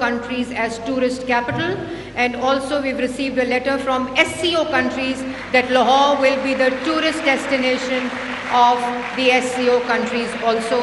countries as tourist capital, and also we've received a letter from SCO countries that Lahore will be the tourist destination of the SCO countries also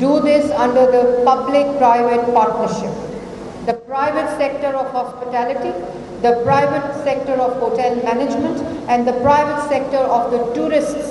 do this under the public-private partnership. The private sector of hospitality, the private sector of hotel management, and the private sector of the tourists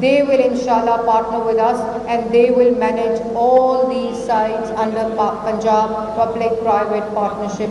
they will inshallah partner with us and they will manage all these sites under Punjab public-private partnership.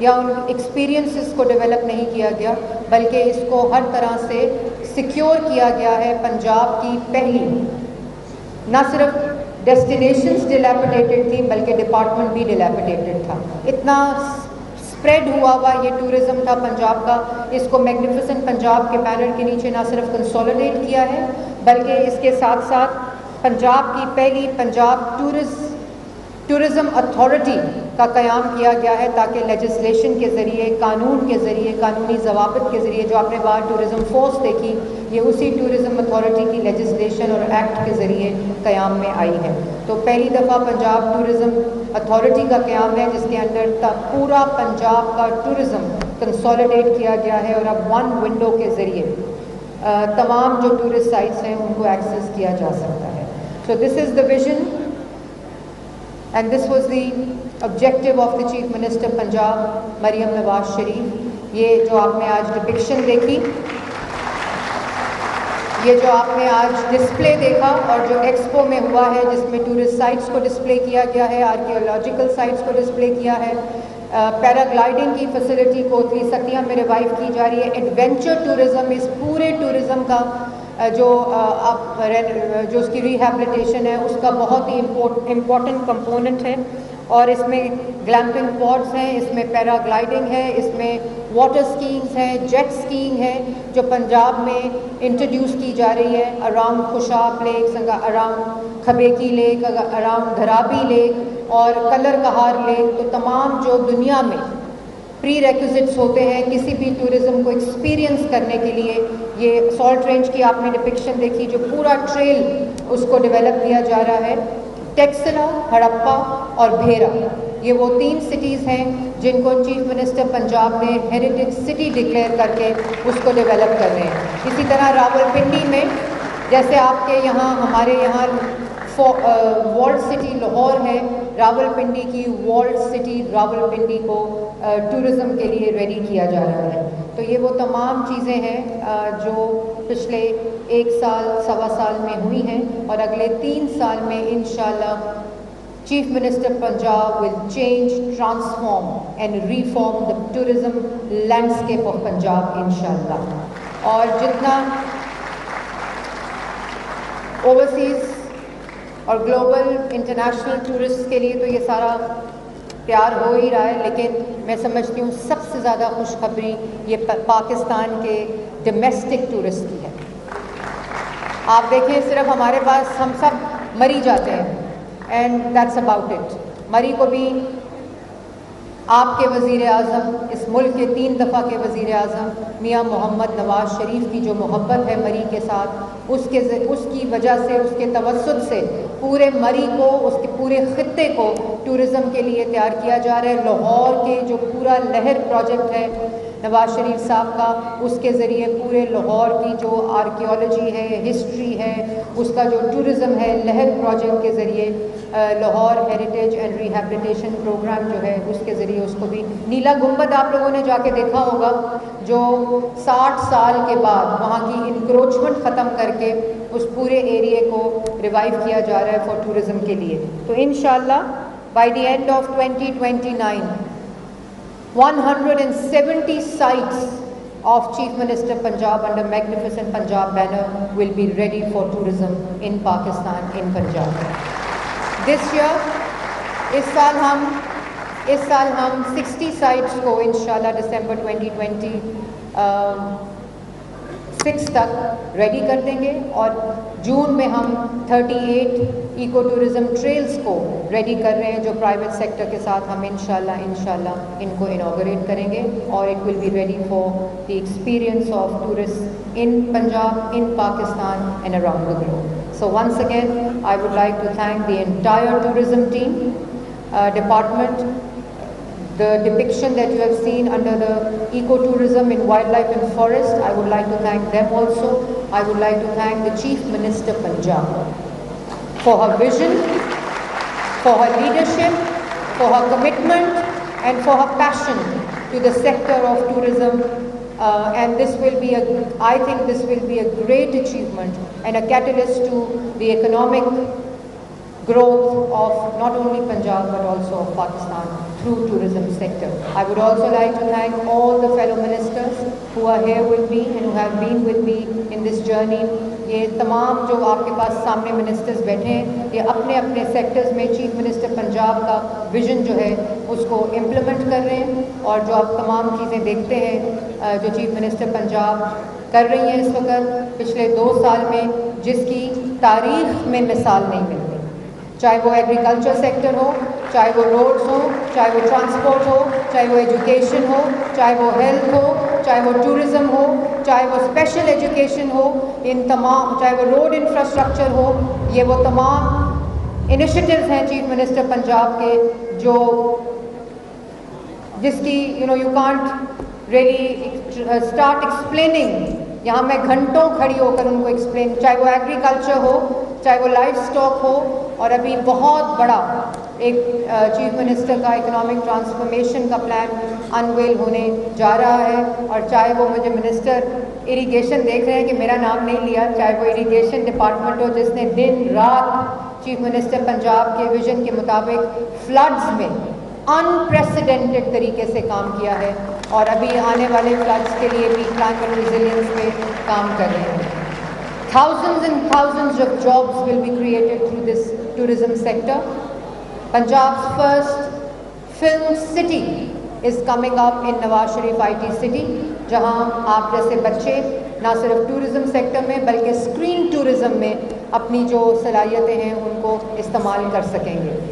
یا ان experiences کو develop نہیں کیا گیا، بلکہ اس کو ہر طرح سے secure کیا گیا ہے۔ پنجاب کی پہلی نہ صرف ڈیسٹینیشنز ڈیلیپیڈیٹڈ تھی بلکہ ڈپارٹمنٹ بھی ڈیلیپیڈیٹڈ تھا۔ اتنا اسپریڈ ہوا یہ ٹورزم تھا پنجاب کا، اس کو میگنیفیسنٹ پنجاب کے بینر کے نیچے نہ صرف کنسولیڈیٹ کیا ہے بلکہ اس کے ساتھ ساتھ پنجاب کی پہلی پنجاب ٹورزم اتھارٹی کا قیام کیا گیا ہے، تاکہ لیجسلیشن کے ذریعے، قانون کے ذریعے، قانونی ضوابط کے ذریعے، جو آپ نے باہر ٹورزم فورس دیکھی، یہ اسی ٹورزم اتھارٹی کی لیجسلیشن اور ایکٹ کے ذریعے قیام میں آئی ہے۔ تو پہلی دفعہ پنجاب ٹورزم اتھارٹی کا قیام ہے جس کے اندر پورا پنجاب کا ٹورزم کنسولیڈیٹ کیا گیا ہے، اور اب ون ونڈو کے ذریعے تمام جو ٹورسٹ سائٹس ہیں ان کو ایکسیس کیا جا سکتا ہے۔ So this is the vision and this was the objective of the chief minister Punjab Maryam Nawaz Sharif. یہ جو آپ نے آج ڈپکشن دیکھی، یہ جو آپ نے آج ڈسپلے دیکھا اور جو ایکسپو میں ہوا ہے جس میں ٹورسٹ سائٹس کو ڈسپلے کیا گیا ہے، آرکیولوجیکل سائٹس کو ڈسپلے کیا ہے، پیراگلائڈنگ کی فیسلٹی کوتلی سکیاں میں ریوائیو کی جا رہی ہے، ایڈونچر ٹورزم، اس پورے ٹورزم کا جو اس کی ریہیبلیٹیشن ہے اس کا بہت ہی امپورٹنٹ کمپوننٹ ہے، اور اس میں گلیمپنگ پاڈس ہیں، اس میں پیراگلائڈنگ ہے، اس میں واٹر سکینگز ہیں، جیٹ سکینگ ہے جو پنجاب میں انٹروڈیوس کی جا رہی ہے around Khushab lake, around Khabeki lake, around Dhrabi lake اور کلر کہار لیک۔ تو تمام جو دنیا میں پری ریکوزٹس ہوتے ہیں کسی بھی ٹورزم کو ایکسپیرینس کرنے کے لیے، یہ سالٹ رینج کی آپ نے ڈپکشن دیکھی، جو پورا ٹریل اس کو ڈیولپ کیا جا رہا ہے۔ ٹیکسلا، ہڑپا اور بھیرا، یہ وہ 3 سٹیز ہیں جن کو چیف منسٹر پنجاب نے ہیریٹیج سٹی ڈکلیئر کر کے اس کو ڈیولپ کر رہے ہیں۔ اسی طرح راولپنڈی میں، جیسے آپ کے یہاں ہمارے یہاں والڈ سٹی لاہور ہے، راولپنڈی کی والڈ سٹی راولپنڈی کو ٹورزم کے لیے ریڈی کیا جا رہا ہے۔ تو یہ وہ تمام چیزیں ہیں جو پچھلے 1 سال سوا سال میں ہوئی ہیں، اور اگلے 3 سال میں انشاءاللہ chief minister Punjab will change, transform and reform the tourism landscape of Punjab انشاءاللہ۔ اور جتنا اوورسیز اور گلوبل انٹرنیشنل ٹورسٹ کے لیے تو یہ سارا پیار ہو ہی رہا ہے، لیکن میں سمجھتی ہوں سب سے زیادہ خوشخبری یہ پاکستان کے ڈومیسٹک ٹورسٹ کی ہے۔ آپ دیکھیں صرف ہمارے پاس ہم سب مری جاتے ہیں اینڈ دیٹس اباؤٹ اٹ۔ مری کو بھی آپ کے وزیر اعظم، اس ملک کے 3 دفعہ کے وزیر اعظم میاں محمد نواز شریف کی جو محبت ہے مری کے ساتھ، اس کی وجہ سے، اس کے توسط سے پورے مری کو، اس کے پورے خطے کو ٹورزم کے لیے تیار کیا جا رہا ہے۔ لاہور کے جو پورا لہر پروجیکٹ ہے نواز شریف صاحب کا، اس کے ذریعے پورے لاہور کی جو آرکیولوجی ہے، ہسٹری ہے، اس کا جو ٹورزم ہے، لہر پروجیکٹ کے ذریعے Lahore heritage and rehabilitation programme جو ہے اس کے ذریعے اس کو بھی، نیلا گنبد آپ لوگوں نے جا کے دیکھا ہوگا جو 60 سال کے بعد وہاں کی انکروچمنٹ ختم کر کے اس پورے ایریے کو ریوائیو کیا جا رہا ہے فار ٹورزم کے لیے۔ تو انشاءاللہ by the end of 2029 170 sites of Chief Minister Punjab under Magnificent Punjab banner will be ready for tourism in Pakistan, in Punjab. This year, اس سال ہم 60 sites کو انشاءاللہ دسمبر 2026 تک ریڈی کر دیں گے، اور جون میں ہم 38 ایکو ٹورزم ٹریلز کو ریڈی کر رہے ہیں جو پرائیویٹ سیکٹر کے ساتھ ہم انشاءاللہ ان کو انوگریٹ کریں گے، اور it will be ready for the experience of tourist in Punjab, in Pakistan and around the globe. So once again, I would like to thank the entire tourism team, department, the depiction that you have seen under the ecotourism in wildlife and forest. I would like to thank them also. I would like to thank the Chief Minister Punjab for her vision, for her leadership, for her commitment and for her passion to the sector of tourism. And this will be I think this will be a great achievement and a catalyst to the economic growth of not only Punjab but also of Pakistan through tourism sector. I would also like to thank all the fellow ministers who are here with me and who have been with me in this journey. یہ تمام جو آپ کے پاس سامنے ministers بیٹھے ہیں یہ اپنے اپنے سیکٹرز میں چیف منسٹر پنجاب کا ویژن جو ہے اس کو امپلیمنٹ کر رہے ہیں، اور جو آپ تمام چیزیں دیکھتے ہیں جو چیف منسٹر پنجاب کر رہی ہیں اس وقت پچھلے 2 سال میں، جس کی تاریخ میں مثال نہیں ملتی، چاہے وہ ایگریکلچر سیکٹر ہو، چاہے وہ روڈز ہو، چاہے وہ ٹرانسپورٹ ہو، چاہے وہ ایجوکیشن ہو، چاہے وہ ہیلتھ ہو، چاہے وہ ٹورزم ہو، چاہے وہ اسپیشل ایجوکیشن ہو، ان تمام، چاہے وہ روڈ انفراسٹرکچر ہو، یہ وہ تمام انیشیٹیوز ہیں چیف منسٹر پنجاب کے جو جس کی you can't really start explaining. یہاں میں گھنٹوں کھڑی ہو کر ان کو ایکسپلین، چاہے وہ ایگریکلچر ہو، چاہے وہ لائف اسٹاک ہو، اور ابھی بہت بڑا ایک چیف منسٹر کا اکنامک ٹرانسفارمیشن کا پلان انویل ہونے جا رہا ہے. اور چاہے وہ مجھے منسٹر اریگیشن دیکھ رہے ہیں کہ میرا نام نہیں لیا، چاہے وہ اریگیشن ڈپارٹمنٹ ہو جس نے دن رات چیف منسٹر پنجاب کے ویژن کے مطابق فلڈز میں انپریسیڈنٹڈ طریقے سے کام کیا ہے، اور ابھی آنے والے فلڈز کے لیے بھی کلائمیٹ ریزیلینس پہ کام کر رہے ہیں. Thousands and thousands of jobs will be created through this tourism sector. Punjab's first film city is coming up in Nawaz Sharif IT City, جہاں آپ جیسے بچے نہ صرف ٹورزم سیکٹر میں بلکہ اسکرین ٹورزم میں اپنی جو صلاحیتیں ہیں ان کو استعمال کر سکیں گے.